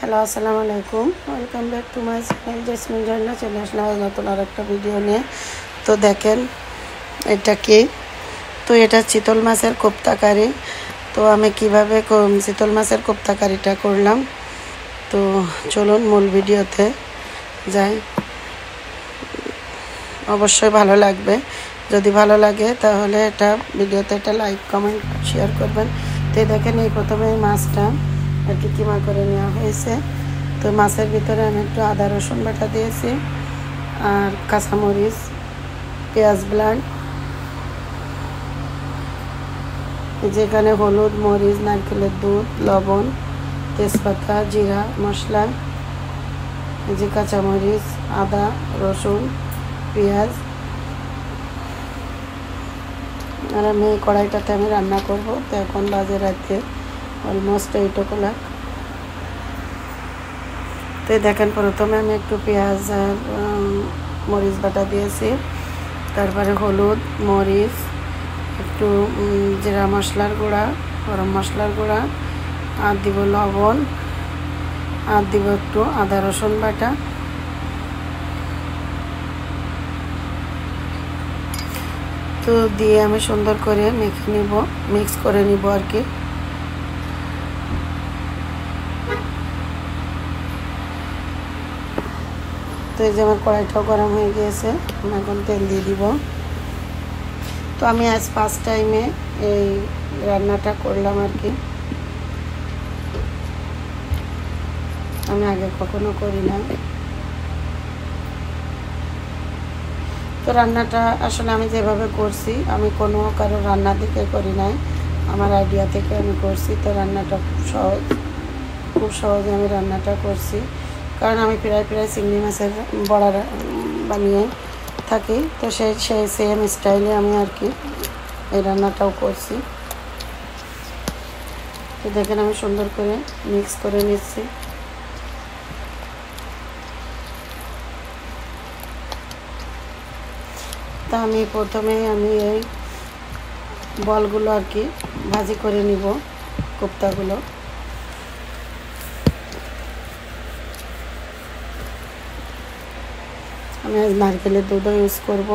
Hello, আসসালামু আলাইকুম। Welcome back to my channel Jesmin Jharna. চলে আসলাম নতুন আর একটা ভিডিও নিয়ে। তো দেখেন এটা কি, তো এটা চিতল মাছের কোপ্তা কারি। তো আমি কিভাবে চিতল মাছের কোপ্তা কারিটা করলাম, তো চলুন মূল ভিডিওতে যাই। অবশ্যই ভালো লাগবে, যদি ভালো লাগে তাহলে এটা ভিডিওতে একটা লাইক কমেন্ট শেয়ার করবেন। তো দেখেন এই প্রথমে এই মাছটা আর কি কিমা করে নেওয়া হয়েছে। তো মাছের ভিতরে আমি একটু আদা রসুন বাটা দিয়েছি, আর কাঁচামরিচ, পেঁয়াজ ব্লান্ড, যেখানে হলুদ, মরিচ, নারকেলের দুধ, লবণ, তেজপাতা, জিরা মশলা, এই যে কাঁচামরিচ, আদা রসুন, পেঁয়াজ। আর আমি এই কড়াইটাতে আমি রান্না করব। তো এখন বাজে রাতে অলমোস্ট 8 o'clock। তো দেখেন প্রথমে আমি একটু পেঁয়াজ আর মরিচ বাটা দিয়েছি, তারপরে হলুদ, মরিচ, একটু জিরা মশলার গুঁড়া, গরম মশলার গুঁড়া, আর দিব লবণ, আর দিব একটু আদা রসুন বাটা। তো দিয়ে আমি সুন্দর করে মিক্স করে নিব আর কি। তো এই যে আমার কড়াইটাও গরম হয়ে গিয়েছে, আমি এখন তেল দিয়ে দিব। তো আমি আজ ফার্স্ট টাইমে এই রান্নাটা করলাম আর কি, আমি আগে কখনো করি না। তো রান্নাটা আসলে আমি যেভাবে করছি, আমি কোনো কারো রান্না দেখে করি নাই, আমার আইডিয়া থেকে আমি করছি। তো রান্নাটা খুব সহজে আমি রান্নাটা করছি, কারণ আমি প্রায় চিংড়ি মাছের বড়া বানিয়ে থাকি। তো সেই সেম স্টাইলে আমি আর কি এই রান্নাটাও করছি। তো দেখেন আমি সুন্দর করে মিক্স করে নিচ্ছি। তা আমি প্রথমে এই বলগুলো আর কি ভাজি করে নিব, কোপ্তাগুলো। আমি আজ নারকেলের দুধও ইউজ করব।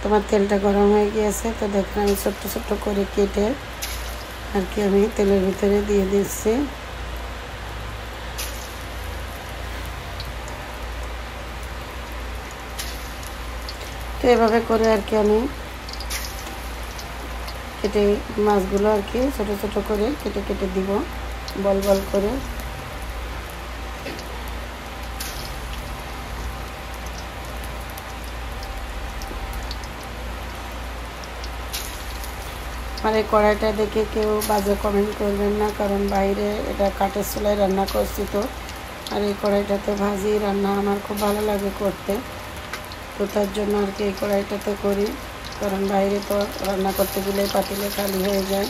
তোমার তেলটা গরম হয়ে গিয়েছে। তো দেখেন আমি ছোট্ট ছোট্ট করে কেটে আর কি আমি তেলের ভিতরে দিয়ে দিচ্ছি। তো এভাবে করে আর কি আমি কেটে মাছগুলো আর কি ছোট ছোট করে কেটে দিব বল বল করে। আর এই কড়াইটা দেখে কেউ বাজে কমেন্ট করবেন না, কারণ বাইরে এটা কাঠের চুলায় রান্না করছি। তো আর এই কড়াইটাতে ভাজি রান্না আমার খুব ভালো লাগে করতে। তো তার জন্য আর কি এই কড়াইটাতে করি, কারণ বাইরে তো রান্না করতে গেলে পাতিলে খালি হয়ে যায়।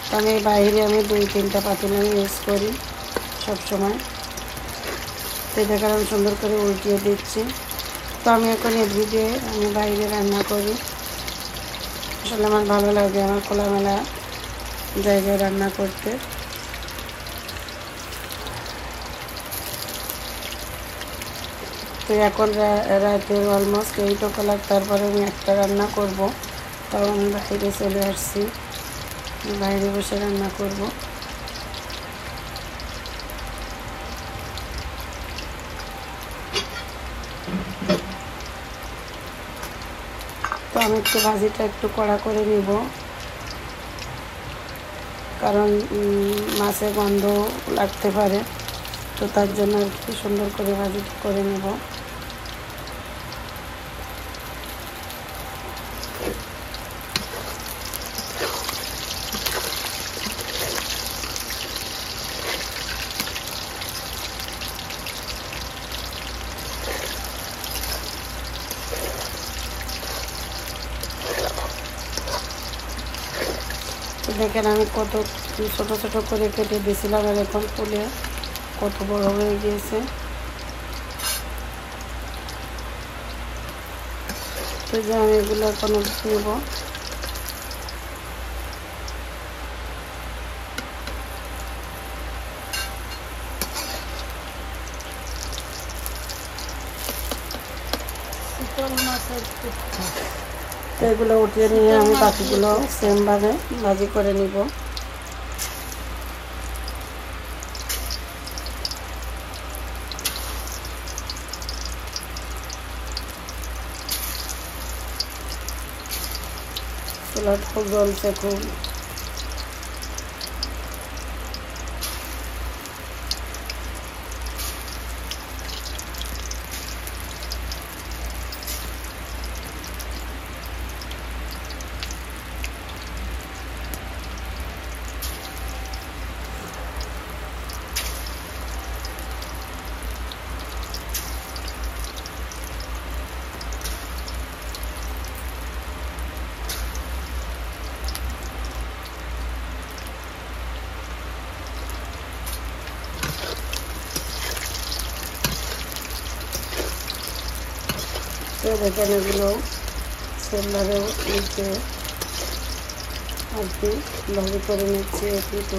তো আমি বাইরে 2-3টা পাতিল আমি ইউজ করি সব সময়। তো দেখেন আমি সুন্দর করে উল্টিয়ে দিচ্ছি। তো আমি এখন এভরিডে আমি বাইরে রান্না করি, আসলে আমার ভালো লাগে আমার খোলামেলা জায়গায় রান্না করতে। তো এখন রাতের অলমোস্ট 8 o'clock, তারপরে আমি একটা রান্না করব। তাও আমি বাইরে চলে আসছি, বাইরে বসে রান্না করব। তো আমি একটু ভাজিটা একটু কড়া করে নিব, কারণ মাছে গন্ধ লাগতে পারে। তো তার জন্য আর কি সুন্দর করে ভাজিটা করে নেব। তো দেখেন আমি কত ছোট ছোট করে কেটে দিয়েছিলাম, আর এখন ফুলে কত বড় হয়ে গিয়েছে। তো যে আমি এগুলো এখন নেব। তো এগুলো উঠিয়ে নিয়ে আমি বাকিগুলো সেমভাবে ভাজি করে নিব। চুলাটাও জ্বলছে খুব। দেখেন এগুলো সেমভাবে উঠে আর কি ভাজি করে নিচ্ছি একটু।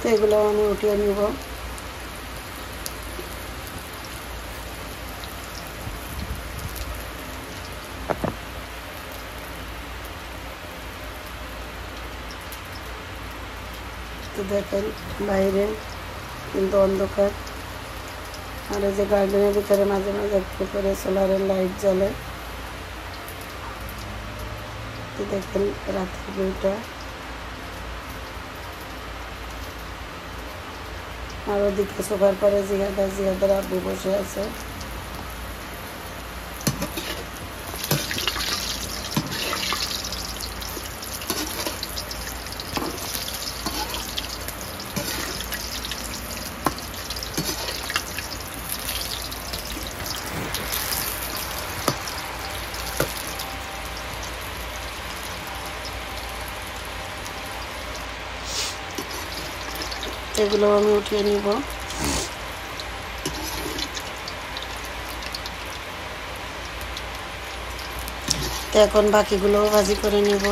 তো এগুলো আমি উঠিয়ে নিব। তো দেখেন বাইরে কিন্তু অন্ধকার, আর এই যে গার্ডেনের ভিতরে মাঝে মাঝে একটু করে সোলারের লাইট জ্বলে। তো দেখেন রাতের ভিউটা। আর ওদিকে সোফার পরে জিয়াদার আব্বু বসে আছে। এগুলো আমি উঠিয়ে নিব। তো এখন বাকিগুলো ভাজি করে নিব।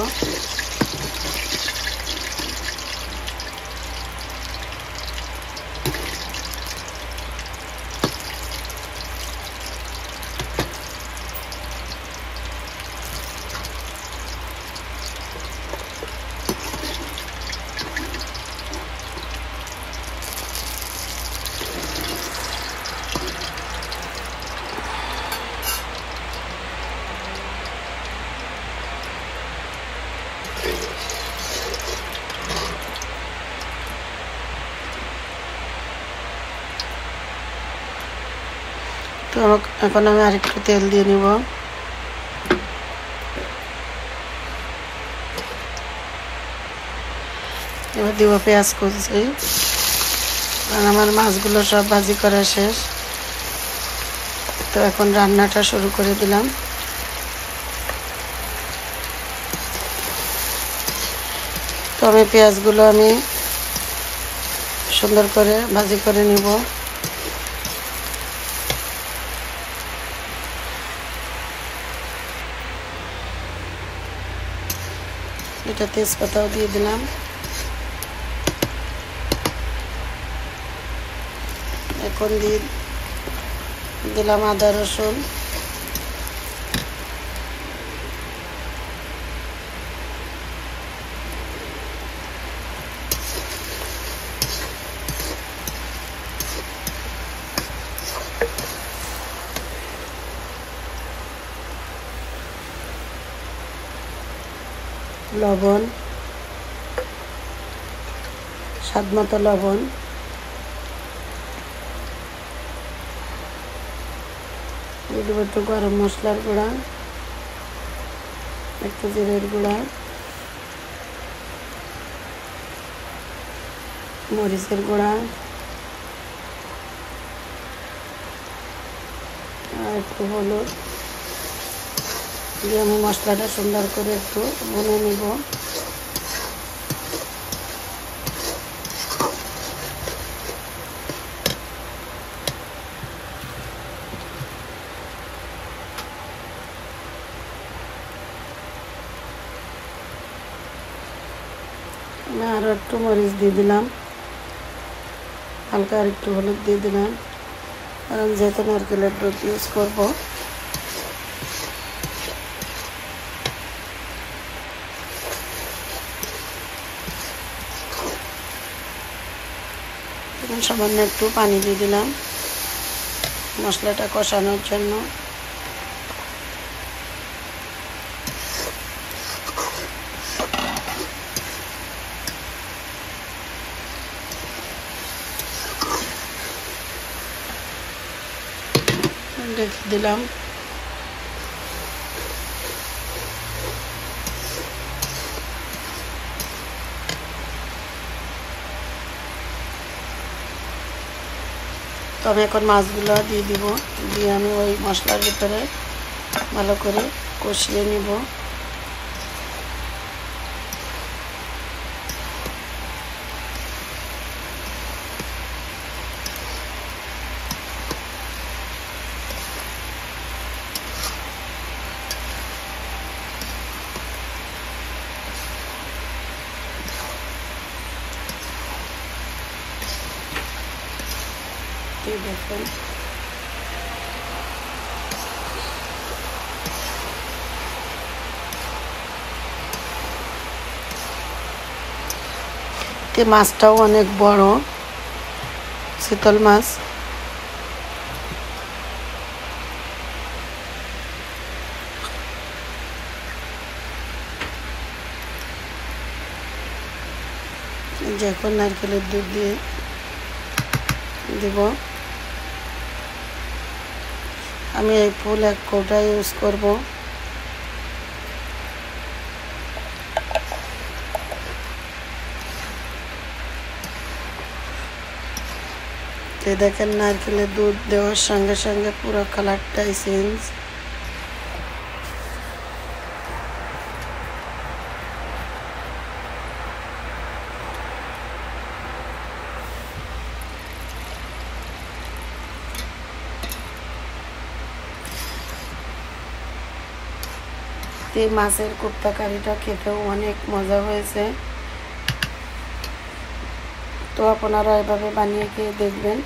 তো এখন আমি আরেকটু তেল দিয়ে নিব। এবার দিব পেঁয়াজ কুচি, কারণ আমার মাছগুলো সব ভাজি করা শেষ। তো এখন রান্নাটা শুরু করে দিলাম। তো আমি পেঁয়াজগুলো আমি সুন্দর করে ভাজি করে নিব। এটা তেজপাতাও দিয়ে দিলাম। এখন দিয়ে দিলাম আদা রসুন। লবণ, স্বাদ মতো লবণ। দিয়ে দেবো একটু গরম মশলার গুঁড়া, একটু জিরের গুঁড়া, মরিচের গুঁড়া, আর একটু হলুদ দিয়ে আমি মশলাটা সুন্দর করে একটু ভুনে নিব। আমি আরও একটু মরিচ দিয়ে দিলাম, হালকা আর একটু হলুদ দিয়ে দিলাম, কারণ যেহেতু নারকেলের দুধ ইউজ করব। সামান্য একটু পানি দিয়ে দিলাম মশলাটা কষানোর জন্য। রেখে দিলাম। তো আমি এখন মাছগুলো দিয়ে দিব, দিয়ে আমি ওই মশলার ভিতরে ভালো করে কষিয়ে নিব। দেখুন মাছটাও অনেক বড়, চিতল মাছ। এখন নারকেলের দুধ দিয়ে দিব। আমি এই ফুল 1 কৌটা ইউজ করব। দেখেন নারকেলের দুধ দেওয়ার সঙ্গে সঙ্গে পুরো কালারটাই চেঞ্জ। এই মাছের কোপ্তা কারিটা খেতেও অনেক মজা হয়েছে। তো আপনারা এভাবে বানিয়ে খেয়ে দেখবেন।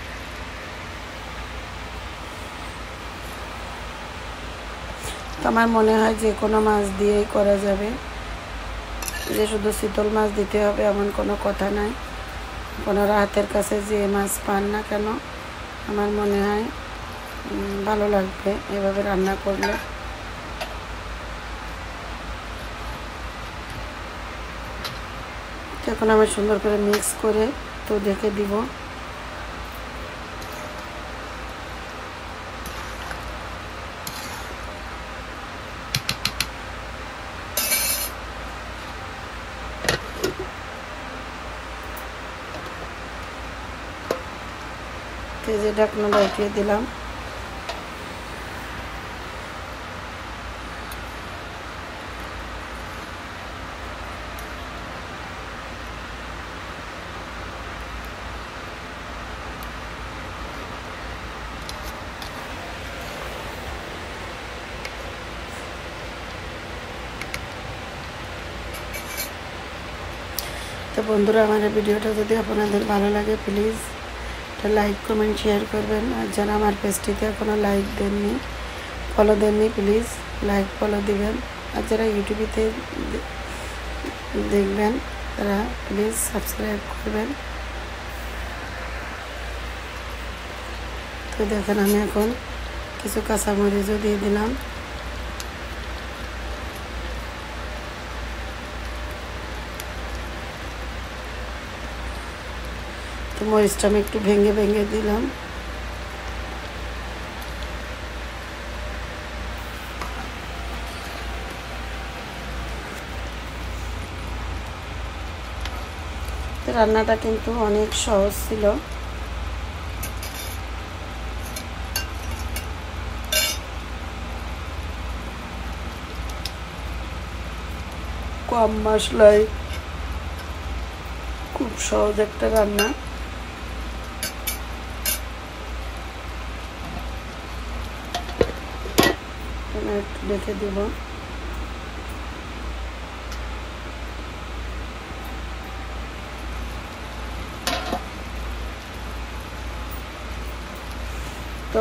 তো আমার মনে হয় যে কোনো মাছ দিয়েই করা যাবে, যে শুধু চিতল মাছ দিতে হবে এমন কোনো কথা নাই। আপনারা হাতের কাছে যে মাছ পান না কেন, আমার মনে হয় ভালো লাগবে এভাবে রান্না করলে। এখন আমি সুন্দর করে মিক্স করে তো ঢেকে দিব। যে ঢাকনাটা উঠিয়ে দিলাম। তো বন্ধুরা, আমার ভিডিওটা যদি আপনাদের ভালো লাগে প্লিজ একটা লাইক কমেন্ট শেয়ার করবেন। আর যারা আমার পেজটিতে এখনও লাইক দেননি, ফলো দেননি, প্লিজ লাইক ফলো দিবেন। আর যারা ইউটিউবেতে দেখবেন তারা প্লিজ সাবস্ক্রাইব করবেন। তো দেখেন আমি এখন কিছু কাঁচামরিচও দিয়ে দিলাম। তো মরিচটা আমি একটু ভেঙে ভেঙে দিলাম। রান্নাটা কিন্তু অনেক সহজ ছিল। কম মশলায় খুব সহজ একটা রান্না। একটু রেখে দেব।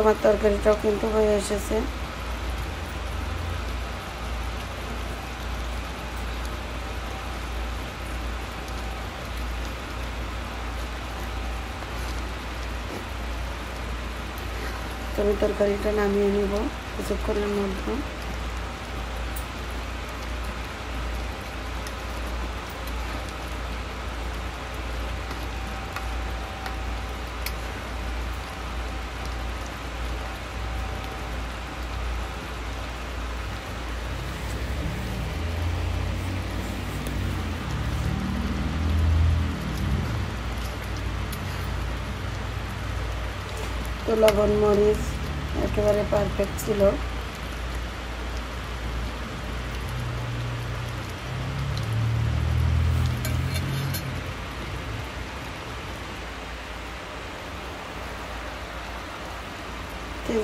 আমার তরকারিটাও কিন্তু হয়ে এসেছে। আমি তরকারিটা নামিয়ে নিব কিছুক্ষণের মধ্যে। তো লবণ মরিচ একেবারে পারফেক্ট ছিল।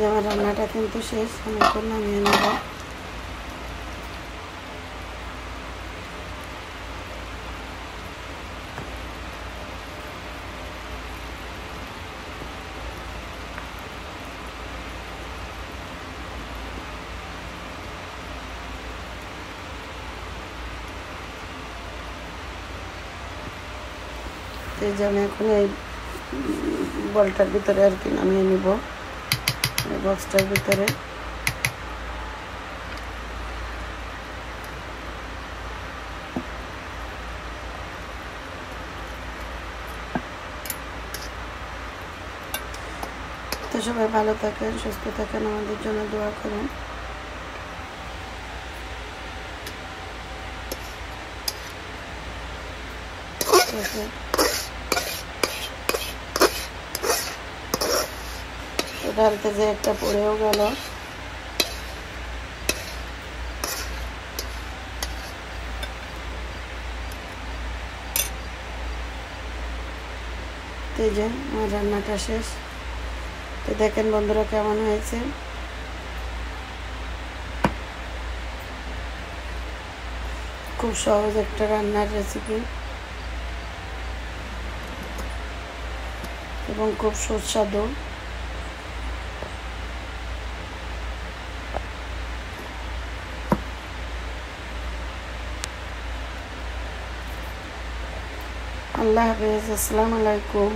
আমার রান্নাটা কিন্তু শেষ, আমি এখন নামিয়ে নেব। এই যে আমি এখন এই বলটার ভিতরে আর কি নামিয়ে নিব, এই বক্সটার ভিতরে। তো সবাই ভালো থাকেন, সুস্থ থাকেন, আমাদের জন্য দোয়া করুন। ডালতে যে একটা পড়েও গেল। এই যে আমার রান্নাটা শেষ। তো দেখেন বন্ধুরা কেমন হয়েছে। খুব সহজ একটা রান্নার রেসিপি এবং খুব সুস্বাদু। আল্লাহ হাফেজ, আসসালামু আলাইকুম।